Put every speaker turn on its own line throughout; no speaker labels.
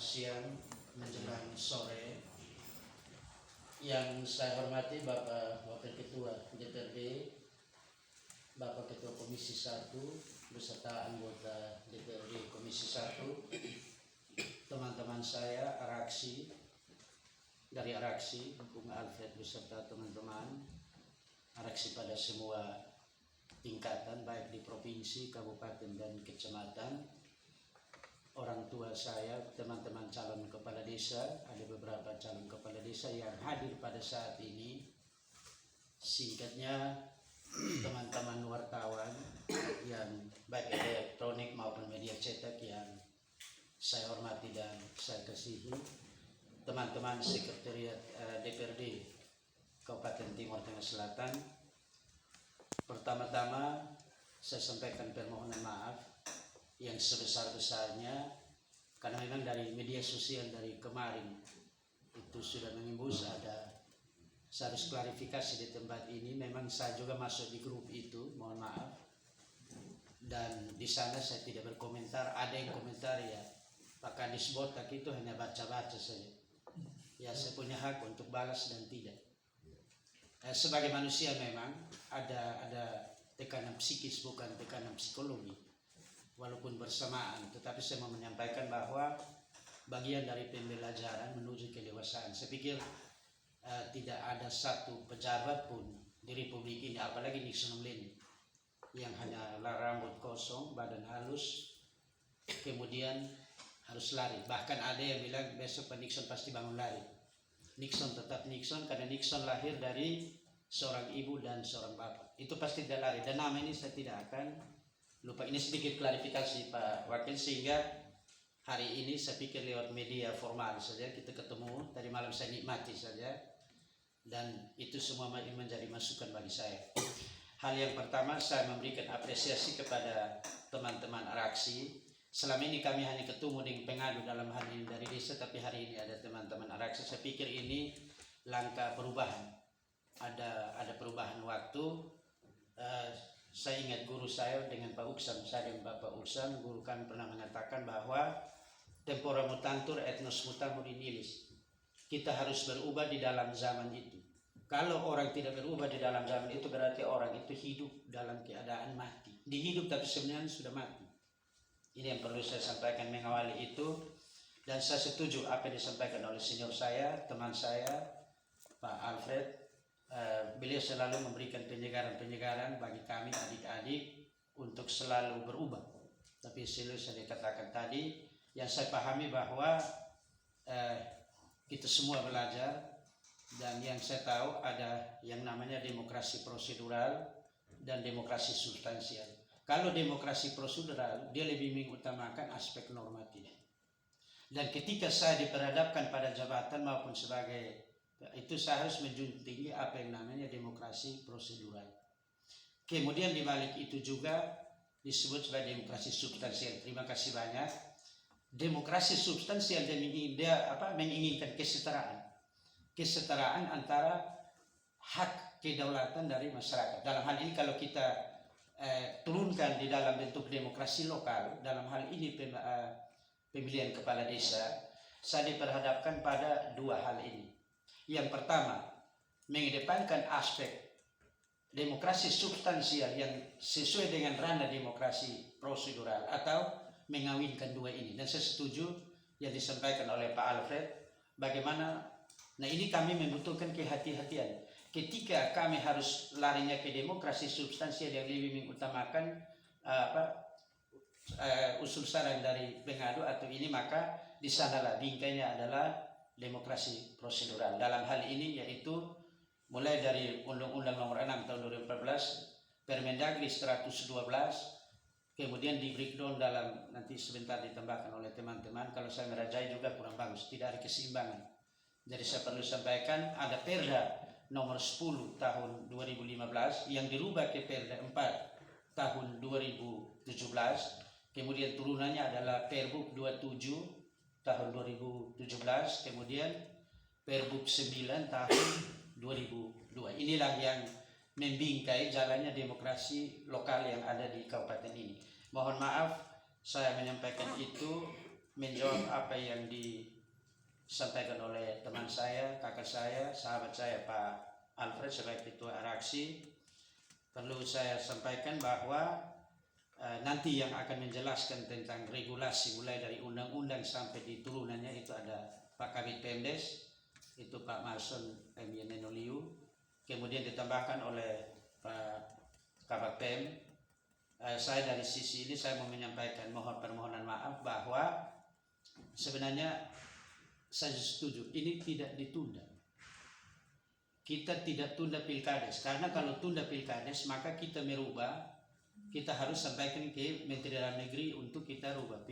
siang menjelang sore. Yang saya hormati Bapak Wakil Ketua DPRD, Bapak Ketua Komisi 1 beserta anggota DPRD Komisi 1, teman-teman saya dari Araksi, Bung Alfred beserta teman-teman Araksi pada semua tingkatan baik di provinsi, kabupaten dan kecamatan, orang tua saya, teman-teman calon kepala desa, ada beberapa calon kepala desa yang hadir pada saat ini. Singkatnya, teman-teman wartawan yang baik elektronik maupun media cetak yang saya hormati dan saya kasihi, teman-teman sekretariat DPRD Kabupaten Timur Tengah Selatan. Pertama-tama saya sampaikan permohonan maaf yang sebesar-besarnya karena memang dari media sosial dari kemarin itu sudah mengimbus ada. Saya harus klarifikasi di tempat ini, memang saya juga masuk di grup itu, mohon maaf. Dan di sana saya tidak berkomentar, ada yang komentar ya, Pak Kadis Botak itu hanya baca-baca saja. Ya saya punya hak untuk balas dan tidak. Sebagai manusia memang ada tekanan psikis bukan tekanan psikologi. Walaupun bersamaan, tetapi saya mau menyampaikan bahwa bagian dari pembelajaran menuju kedewasaan. Saya pikir tidak ada satu pejabat pun di Republik ini, apalagi Nixon ini, yang hanya rambut kosong, badan halus, kemudian harus lari. Bahkan ada yang bilang besok Pak Nixon pasti bangun lari. Nixon tetap Nixon karena Nixon lahir dari seorang ibu dan seorang bapak. Itu pasti tidak lari. Dan nama ini saya tidak akan lupa. Ini sedikit klarifikasi Pak Wakil, sehingga hari ini saya pikir lewat media formal saja kita ketemu. Tadi malam saya nikmati saja, dan itu semua menjadi masukan bagi saya. Hal yang pertama, saya memberikan apresiasi kepada teman-teman Araksi. Selama ini kami hanya ketemu dengan pengadu dalam hal ini dari desa, tapi hari ini ada teman-teman Araksi. Saya pikir ini langkah perubahan. Ada perubahan waktu. Saya ingat guru saya dengan Pak Uksam, saya dengan Bapak Uksam, guru kami pernah mengatakan bahwa tempora mutantur etnos mutamur inilis. Kita harus berubah di dalam zaman itu. Kalau orang tidak berubah di dalam zaman itu, berarti orang itu hidup dalam keadaan mati. Dihidup tapi sebenarnya sudah mati. Ini yang perlu saya sampaikan mengawali itu. Dan saya setuju apa yang disampaikan oleh senior saya, teman saya, Pak Alfred. Beliau selalu memberikan penyegaran bagi kami adik-adik untuk selalu berubah. Tapi selalu saya katakan tadi, yang saya pahami bahwa kita semua belajar, dan yang saya tahu ada yang namanya demokrasi prosedural dan demokrasi substansial. Kalau demokrasi prosedural, dia lebih mengutamakan aspek normatif. Dan ketika saya diperhadapkan pada jabatan maupun sebagai itu, saya harus menjunjung tinggi apa yang namanya demokrasi prosedural. Kemudian di balik itu juga disebut sebagai demokrasi substansial. Terima kasih banyak. Demokrasi substansial menginginkan kesetaraan antara hak kedaulatan dari masyarakat. Dalam hal ini kalau kita turunkan di dalam bentuk demokrasi lokal, dalam hal ini pemilihan kepala desa, saya diperhadapkan pada dua hal ini. Yang pertama, mengedepankan aspek demokrasi substansial yang sesuai dengan ranah demokrasi prosedural, atau mengawinkan dua ini. Dan saya setuju yang disampaikan oleh Pak Alfred, bagaimana, nah ini kami membutuhkan kehati-hatian. Ketika kami harus larinya ke demokrasi substansial yang lebih mengutamakan usul saran dari pengadu atau ini, maka di sanalah bingkainya adalah demokrasi prosedural. Dalam hal ini yaitu mulai dari Undang-Undang Nomor 6 Tahun 2014, Permendagri 112, kemudian di breakdown dalam, nanti sebentar ditambahkan oleh teman-teman, kalau saya merajai juga kurang bagus, tidak ada keseimbangan. Jadi saya perlu sampaikan ada Perda Nomor 10 Tahun 2015 yang dirubah ke Perda 4 Tahun 2017, kemudian turunannya adalah Perbuk 27 tahun 2017, kemudian Perbuk 9 tahun 2002. Inilah yang membingkai jalannya demokrasi lokal yang ada di kabupaten ini. Mohon maaf saya menyampaikan itu menjawab apa yang disampaikan oleh teman saya, kakak saya, sahabat saya Pak Alfred sebagai Ketua Araksi. Perlu saya sampaikan bahwa nanti yang akan menjelaskan tentang regulasi mulai dari undang-undang sampai di turunannya itu ada Pak Kabid Pemdes, itu Pak Mason M. Yenenoliu, kemudian ditambahkan oleh Pak Kabak Pem. Saya dari sisi ini saya mau menyampaikan permohonan maaf bahwa sebenarnya saya setuju ini tidak ditunda. Kita tidak tunda pilkades, karena kalau tunda pilkades maka kita merubah. Kita harus sampaikan ke Menteri Dalam Negeri untuk kita rubah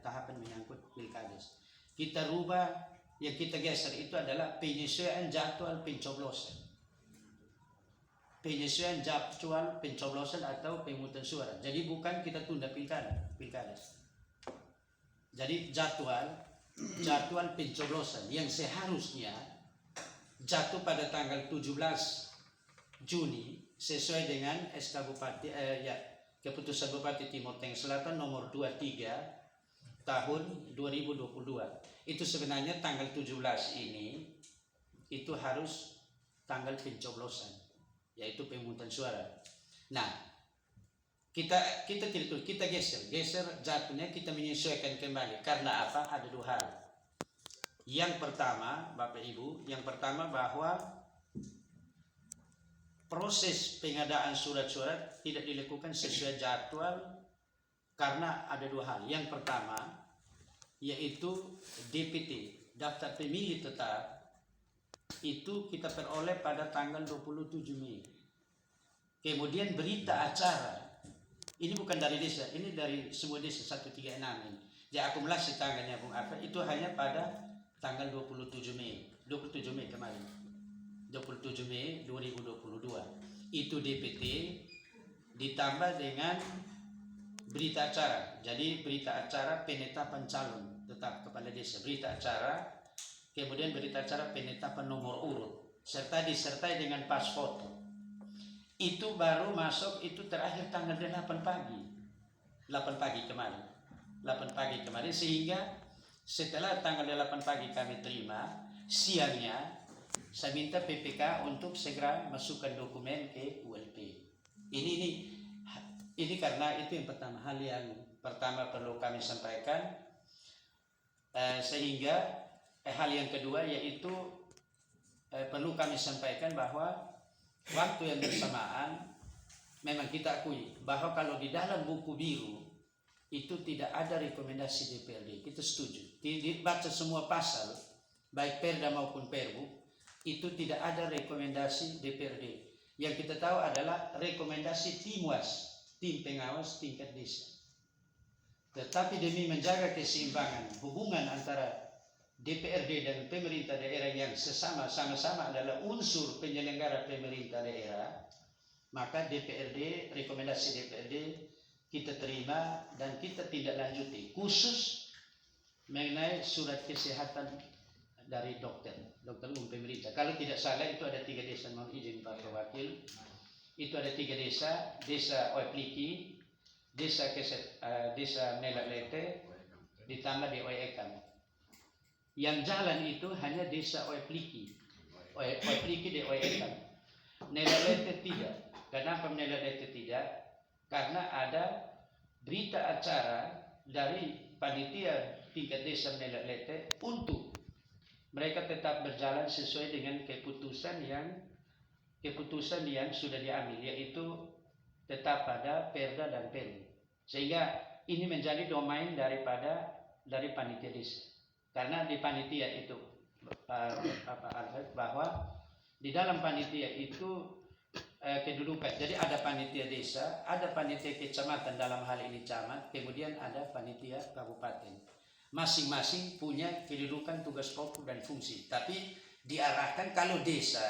tahapan menyangkut pilkades. Kita rubah, yang kita geser itu adalah penyesuaian jadwal pencoblosan. Penyesuaian jadwal pencoblosan atau pemungutan suara. Jadi bukan kita tunda pilkades. Jadi jadwal pencoblosan yang seharusnya jatuh pada tanggal 17 Juni sesuai dengan SK Bupati Keputusan Bupati Timur Tengah Selatan nomor 23 tahun 2022. Itu sebenarnya tanggal 17 ini itu harus tanggal pencoblosan, yaitu pemungutan suara. Nah, kita geser jatuhnya, kita menyesuaikan kembali. Karena apa? Ada dua hal. Yang pertama, Bapak Ibu, bahwa proses pengadaan surat-surat tidak dilakukan sesuai jadwal karena ada dua hal. Yang pertama yaitu DPT, daftar pemilih tetap, itu kita peroleh pada tanggal 27 Mei. Kemudian berita acara, ini bukan dari desa, ini dari semua desa 136 ini. Jadi akumulasi tanggalnya Bung Arfa itu hanya pada tanggal 27 Mei kemarin. 27 Mei 2022 itu DPT ditambah dengan berita acara. Jadi berita acara penetapan calon tetap kepala desa, berita acara, kemudian berita acara penetapan nomor urut serta disertai dengan pas foto. Itu baru masuk, itu terakhir tanggal 8 pagi kemarin, sehingga setelah tanggal 8 pagi kami terima, siangnya saya minta PPK untuk segera masukkan dokumen ke ULP. Ini karena itu yang pertama, hal yang pertama perlu kami sampaikan. Sehingga hal yang kedua yaitu perlu kami sampaikan bahwa waktu yang bersamaan memang kita akui bahwa kalau di dalam buku biru itu tidak ada rekomendasi DPRD. Kita setuju. Dibaca semua pasal, baik Perda maupun Perbu, itu tidak ada rekomendasi DPRD. Yang kita tahu adalah rekomendasi Timwas, tim pengawas tingkat desa. Tetapi demi menjaga keseimbangan hubungan antara DPRD dan pemerintah daerah yang sama-sama adalah unsur penyelenggara pemerintah daerah, maka rekomendasi DPRD kita terima dan kita tidak lanjuti, khusus mengenai surat kesehatan dari dokter umum pemerintah. Kalau tidak salah itu ada 3 desa, mohon izin Pak Wakil, itu ada 3 desa, desa Oepliki, desa Nelatlete, ditambah di Oekam. Yang jalan itu hanya desa Oepliki di Oekam. Nelatlete tidak. Kenapa Nelatlete tidak? Karena ada berita acara dari panitia tingkat desa Nelatlete untuk mereka tetap berjalan sesuai dengan keputusan yang sudah diambil, yaitu tetap pada Perda dan Perbu. Sehingga ini menjadi domain dari panitia desa. Karena di panitia itu bahwa di dalam panitia itu kedudukan. Jadi ada panitia desa, ada panitia kecamatan, dalam hal ini camat, kemudian ada panitia kabupaten. Masing-masing punya kedudukan, tugas pokok dan fungsi. Tapi diarahkan kalau desa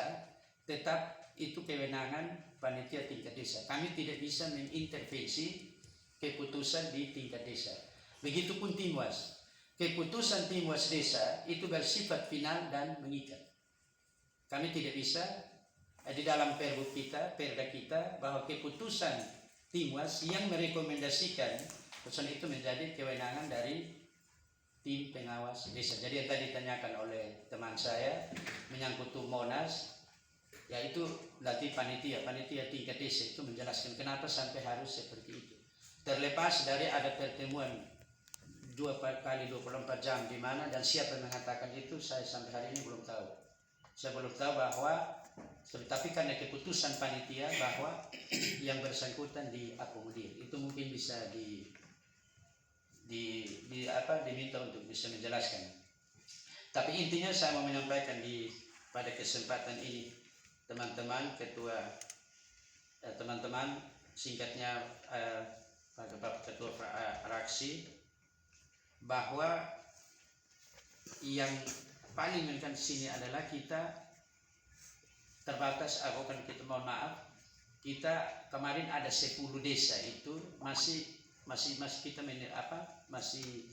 tetap itu kewenangan panitia tingkat desa. Kami tidak bisa mengintervensi keputusan di tingkat desa. Begitupun Timwas. Keputusan Timwas desa itu bersifat final dan mengikat. Kami tidak bisa di dalam perda kita bahwa keputusan Timwas yang merekomendasikan putusan itu menjadi kewenangan dari tim pengawas desa. Jadi yang tadi ditanyakan oleh teman saya menyangkut Monas, yaitu nanti panitia tingkat desa itu menjelaskan kenapa sampai harus seperti itu. Terlepas dari ada pertemuan 2 kali 24 jam di mana dan siapa yang mengatakan itu, saya sampai hari ini belum tahu. Saya belum tahu bahwa, tapi karena keputusan panitia bahwa yang bersangkutan diakomodir, itu mungkin bisa diminta untuk bisa menjelaskan. Tapi intinya saya mau menyampaikan pada kesempatan ini, teman-teman ketua, teman-teman singkatnya Bapak Ketua Fraksi, bahwa yang paling menekan sini adalah kita terbatas, kita mohon maaf, kita kemarin ada 10 desa itu masih kita masih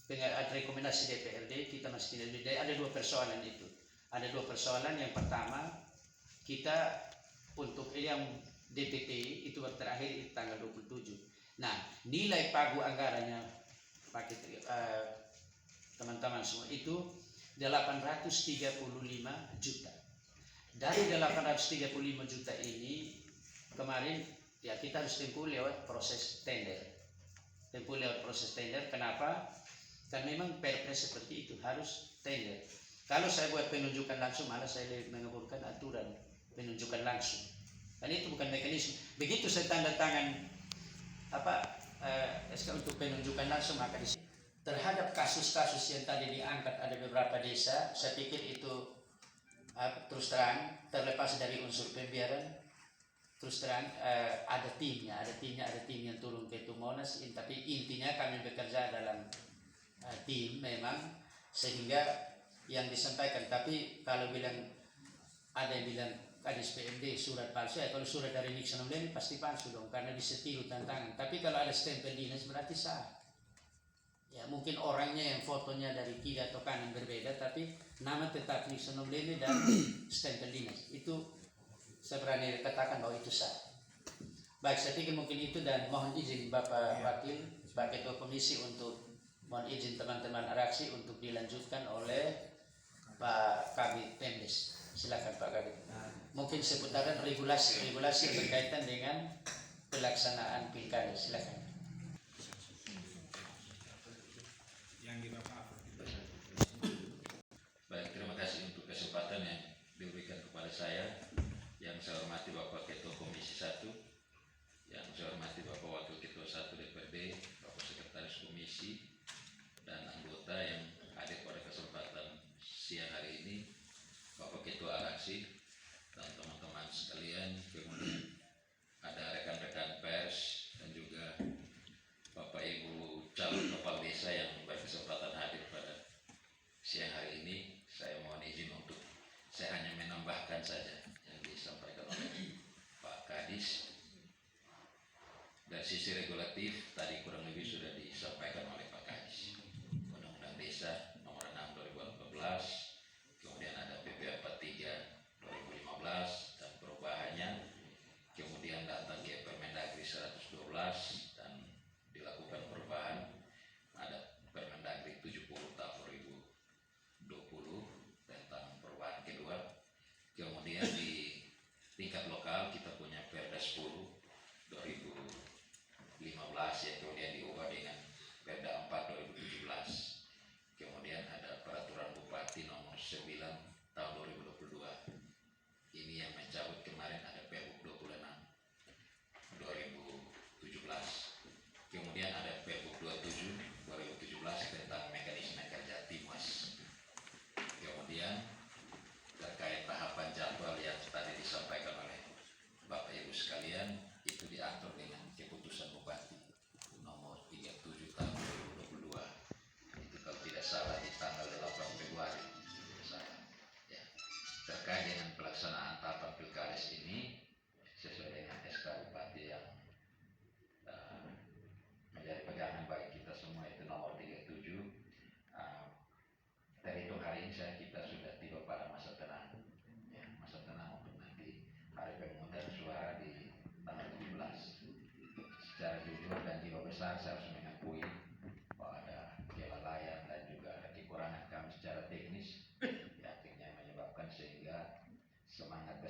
dengan ada rekomendasi DPRD, kita masih tidak ada 2 persoalan itu. Ada 2 persoalan. Yang pertama, kita untuk yang DPP itu terakhir itu tanggal 27. Nah, nilai pagu anggarannya pakai teman-teman semua itu 835 juta. Dari 835 juta ini kemarin ya kita harus tempuh lewat proses tender. Kenapa? Karena memang perpres seperti itu harus tender. Kalau saya buat penunjukan langsung, malah saya mengaburkan aturan penunjukan langsung. Dan itu bukan mekanisme. Begitu saya tanda tangan SK untuk penunjukan langsung, maka di terhadap kasus-kasus yang tadi diangkat ada beberapa desa, saya pikir itu terus terang terlepas dari unsur pembiaran, terus terang ada tim yang turun ke Monas, tapi intinya kami bekerja dalam tim memang, sehingga yang disampaikan. Tapi kalau ada yang bilang Kadis PMD surat palsu, kalau surat dari Nixon ini pasti palsu dong, karena disetiru tantangan. Tapi kalau ada stempel dinas berarti sah. Ya mungkin orangnya yang fotonya dari kiri atau kanan berbeda, tapi nama tetap Nixon Obleni dan stempel dinas. Itu saya berani katakan bahwa itu sah. Baik, saya pikir mungkin itu, dan mohon izin Bapak Wakil, sebagai Ketua Komisi, untuk mohon izin teman-teman Araksi untuk dilanjutkan oleh Pak Kabid Pemdes. Silakan Pak Kabid. Mungkin seputaran regulasi yang berkaitan dengan pelaksanaan pilkada. Silakan.
Baik, terima kasih untuk kesempatan yang diberikan kepada saya. Yang saya hormati Bapak Ketua Komisi 1, yang saya hormati Bapak Wakil Ketua 1 DPRD, Bapak Sekretaris Komisi, dan anggota yang hadir pada kesempatan siang hari ini, Bapak Ketua Araksi, dan teman-teman sekalian, kemudian ada rekan-rekan pers dan juga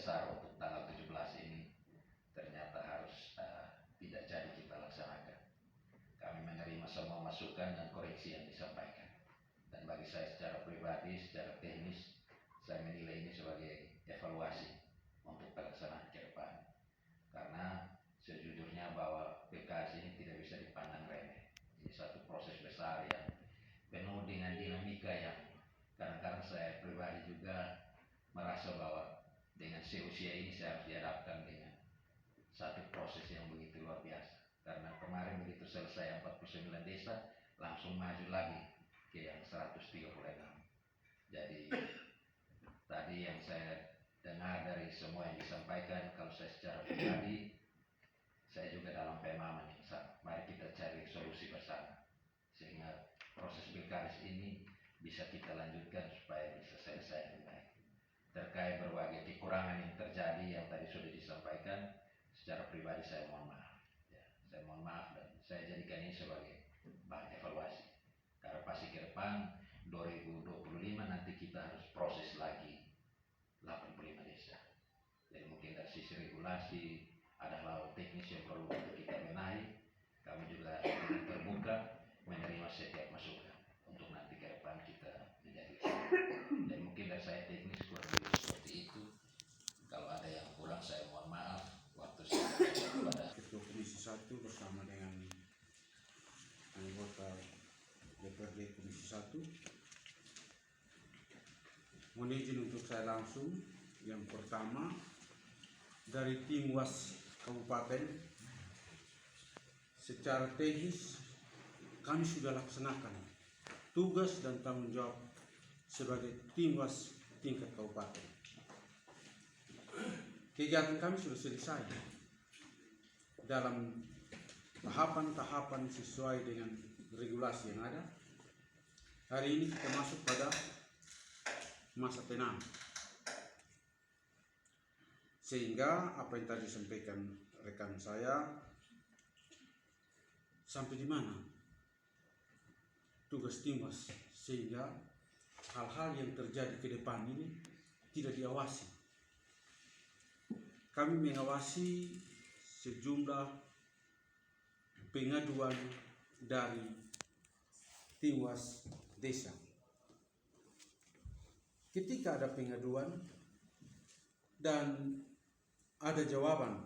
besar untuk tanggal 17 ini ternyata harus tidak jadi kita laksanakan. Kami menerima semua masukan dan koreksi yang disampaikan. Dan bagi saya secara pribadi, secara teknis, saya menilai ini sebagai evaluasi untuk pelaksanaan ke depan. Karena sejujurnya bahwa PKS ini tidak bisa dipandang remeh. Ini satu proses besar yang penuh dengan dinamika yang kadang-kadang saya pribadi juga merasa bahwa dengan seusia ini saya harus dihadapkan dengan satu proses yang begitu luar biasa. Karena kemarin begitu selesai 49 desa, langsung maju lagi ke yang 136. Jadi tadi yang saya dengar dari semua yang disampaikan, kalau saya secara pribadi, saya juga dalam pemahaman yang sama. Mari kita cari solusi bersama, sehingga proses pilkades ini bisa kita lanjutkan supaya bisa selesai dengan baik. Terkait berbagai kekurangan yang terjadi yang tadi sudah disampaikan, secara pribadi saya mohon maaf. Ya, saya mohon maaf dan saya jadikan ini sebagai bahan evaluasi. Karena pasti ke depan 2025 nanti kita harus proses lagi 85 desa. Jadi mungkin dari sisi regulasi ada hal teknis yang perlu untuk kita benahi. Kami juga terbuka menerima setiap masukan untuk nanti ke depan kita menjadi. Dan mungkin dari saya teknis kurang lebih seperti itu. Kalau ada yang kurang saya mohon maaf. Waktu saya kepada
Ketua Komisi 1 bersama dengan anggota DPRD Komisi 1 mohon izin untuk saya langsung. Yang pertama, dari tim WAS Kabupaten secara teknis kami sudah laksanakan tugas dan tanggung jawab sebagai tim WAS tingkat kabupaten. Kegiatan kami sudah selesai dalam tahapan-tahapan sesuai dengan regulasi yang ada. Hari ini kita masuk pada masa tenang, sehingga apa yang tadi disampaikan rekan saya, sampai di mana tugas Timas, sehingga hal-hal yang terjadi ke depan ini tidak diawasi. Kami mengawasi sejumlah pengaduan dari Timas desa. Ketika ada pengaduan dan ada jawaban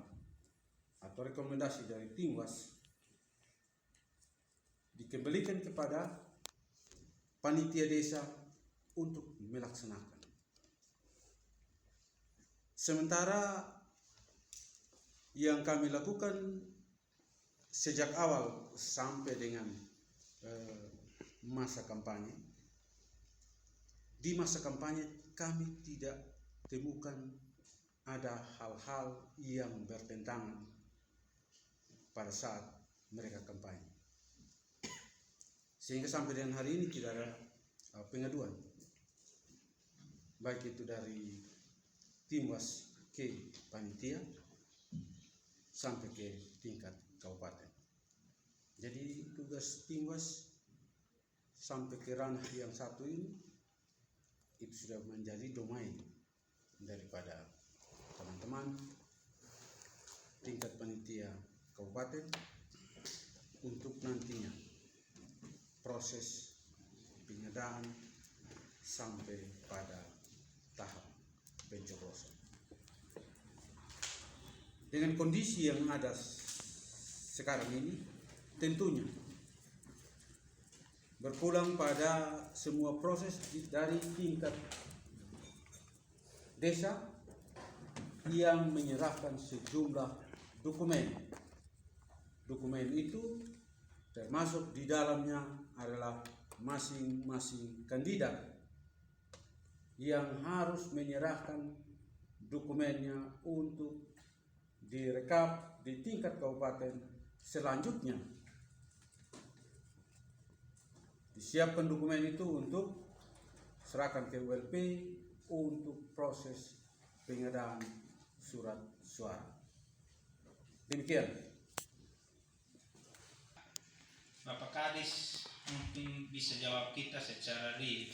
atau rekomendasi dari Timas, dikembalikan kepada panitia desa untuk melaksanakan. Sementara yang kami lakukan sejak awal sampai dengan masa kampanye, di masa kampanye kami tidak temukan ada hal-hal yang bertentangan pada saat mereka kampanye. Sehingga sampai dengan hari ini tidak ada pengaduan, baik itu dari Timas ke panitia sampai ke tingkat kabupaten. Jadi tugas Timas sampai ke ranah yang satu ini itu sudah menjadi domain daripada teman-teman tingkat panitia kabupaten untuk nantinya proses pengadaan sampai pada tahap pencoblosan. Dengan kondisi yang ada sekarang ini, tentunya berpulang pada semua proses dari tingkat desa yang menyerahkan sejumlah dokumen. Dokumen itu termasuk di dalamnya adalah masing-masing kandidat yang harus menyerahkan dokumennya untuk direkap di tingkat kabupaten. Selanjutnya disiapkan dokumen itu untuk serahkan ke ULP untuk proses pengadaan surat suara. Demikian.
Bapak Kadis mungkin bisa jawab kita secara real,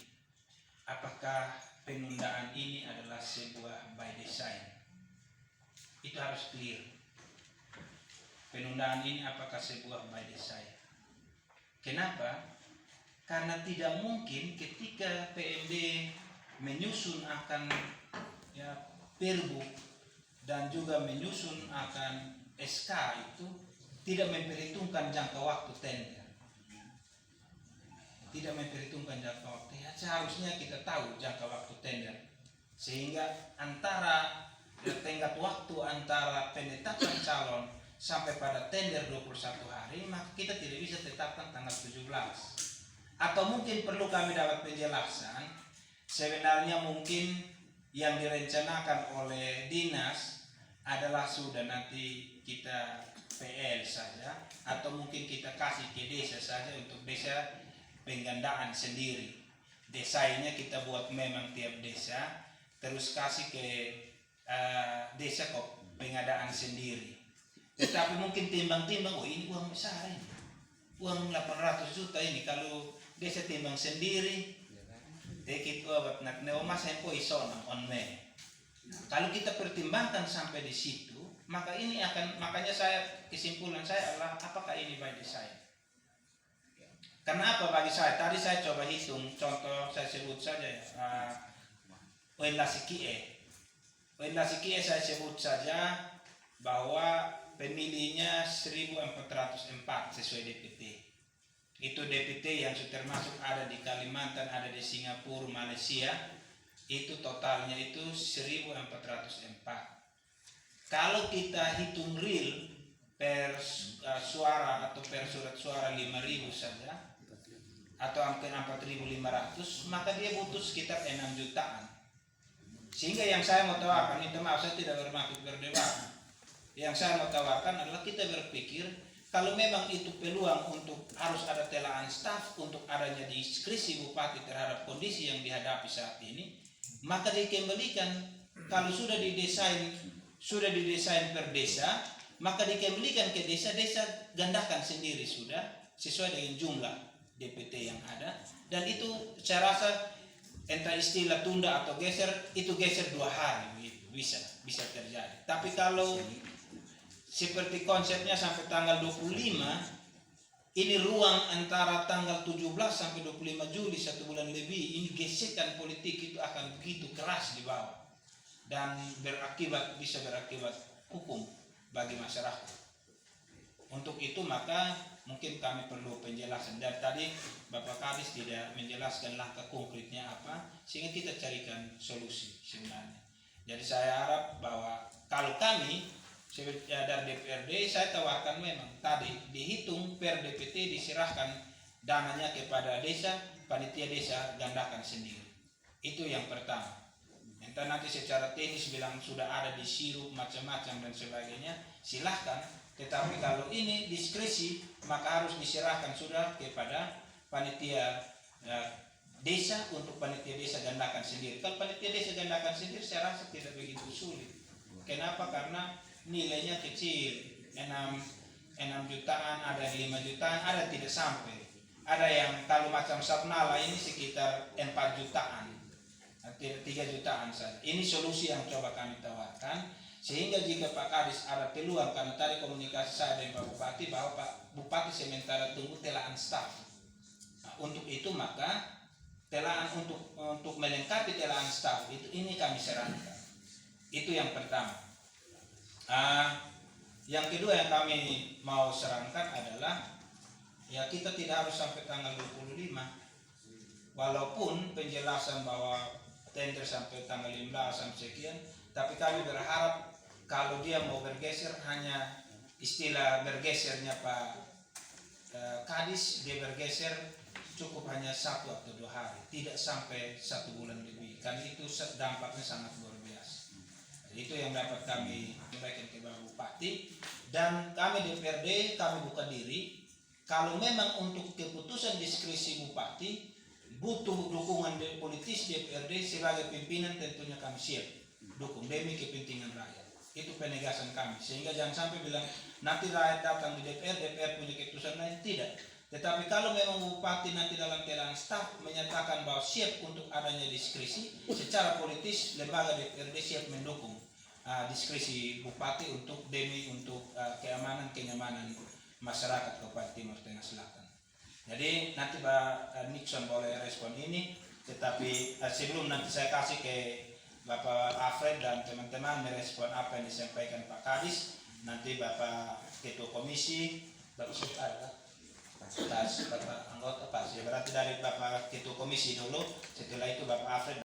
apakah penundaan ini adalah sebuah by design Itu harus clear. Penundaan ini apakah sebuah by design? Kenapa? Karena tidak mungkin ketika PMD menyusun akan perbu dan juga menyusun akan SK itu tidak memperhitungkan jangka waktu tender. Tidak memperhitungkan jangka waktu. Ya, seharusnya kita tahu jangka waktu tender. Sehingga antara tenggat waktu antara penetapan calon sampai pada tender 21 hari, maka kita tidak bisa tetapkan tanggal 17. Atau mungkin perlu kami dapat penjelasan, sebenarnya mungkin yang direncanakan oleh dinas adalah sudah nanti kita PL saja, atau mungkin kita kasih ke desa saja untuk desa penggandaan sendiri. Desainnya kita buat memang tiap desa, terus kasih ke desa kok pengadaan sendiri. Tetapi mungkin timbang-timbang, oh ini uang besar ini, uang 800 juta ini, kalau desa timbang sendiri, tekit obat nak neomas empo isona on me. Kalau kita pertimbangkan sampai di situ, maka ini akan, makanya kesimpulan saya adalah apakah ini by design? Karena apa bagi saya? Tadi saya coba hitung, contoh saya sebut saja Oenlasikie saya sebut saja bahwa pemilihnya 1404 sesuai DPT. Itu DPT yang sudah termasuk ada di Kalimantan, ada di Singapura, Malaysia, itu totalnya itu 1404. Kalau kita hitung real per suara atau per surat suara 5.000 saja, atau hampir 4.500, maka dia butuh sekitar 6 jutaan. Sehingga yang saya mau tawarkan, itu maaf saya tidak bermaksud berdebat. Yang saya mau tawarkan adalah kita berpikir, kalau memang itu peluang untuk harus ada telaan staf untuk adanya diskresi bupati terhadap kondisi yang dihadapi saat ini, maka dikembalikan. Kalau sudah didesain per desa, maka dikembalikan ke desa-desa, gandakan sendiri sudah sesuai dengan jumlah DPT yang ada. Dan itu saya rasa entah istilah tunda atau geser, itu geser 2 hari begitu, bisa terjadi. Tapi kalau seperti konsepnya sampai tanggal 25, ini ruang antara tanggal 17 sampai 25 Juli, 1 bulan lebih, ini gesekan politik itu akan begitu keras di bawah dan bisa berakibat hukum bagi masyarakat. Untuk itu maka mungkin kami perlu penjelasan, dan tadi Bapak Kadis tidak menjelaskan langkah konkretnya apa, sehingga kita carikan solusi sebenarnya. Jadi saya harap bahwa kalau kami dari DPRD, saya tawarkan memang tadi dihitung per DPT, diserahkan dananya kepada desa, panitia desa gandakan sendiri. Itu yang pertama. Entah nanti secara teknis bilang sudah ada di sirup macam-macam dan sebagainya, silahkan. Tetapi kalau ini diskresi, maka harus diserahkan sudah kepada panitia desa untuk panitia desa gandakan sendiri. Kalau panitia desa gandakan sendiri, saya rasa tidak begitu sulit. Kenapa? Karena nilainya kecil, 6 jutaan, ada 5 jutaan, ada tidak sampai. Ada yang kalau macam Sabnala ini sekitar 4 jutaan, 3 jutaan saja. Ini solusi yang coba kami tawarkan, sehingga jika Pak Kadis ada peluang, karena tadi komunikasi saya dengan Pak Bupati, bahwa Pak Bupati sementara tunggu telaan staf. Nah, untuk itu maka telaan untuk melengkapi telaan staf itu, ini kami sarankan. Itu yang pertama. Yang kedua yang kami mau sarankan adalah, ya kita tidak harus sampai tanggal 25, walaupun penjelasan bahwa tender sampai tanggal 15 sampai sekian, tapi kami berharap kalau dia mau bergeser, hanya istilah bergesernya Pak Kadis, dia bergeser cukup hanya 1 atau 2 hari, tidak sampai 1 bulan lebih, karena itu dampaknya sangat luar biasa. Itu yang dapat kami sampaikan ke Bapak Bupati, dan kami DPRD, kami buka diri. Kalau memang untuk keputusan diskresi Bupati butuh dukungan politis DPRD sebagai pimpinan, tentunya kami siap dukung demi kepentingan rakyat. Itu penegasan kami, sehingga jangan sampai bilang nanti rakyat datang di DPR punya keputusan lain, tidak. Tetapi kalau memang Bupati nanti dalam telaan staf menyatakan bahwa siap untuk adanya diskresi, secara politis lembaga DPRD siap mendukung diskresi bupati untuk kenyamanan masyarakat Kabupaten Timur Tengah Selatan. Jadi nanti Pak Nixon boleh respon ini, tetapi sebelum nanti saya kasih ke Bapak Alfred dan teman-teman merespon apa yang disampaikan Pak Kadis, nanti Bapak Ketua Komisi, Bapak Bapak anggota Pak, berarti dari Bapak Ketua Komisi dulu, setelah itu Bapak Alfred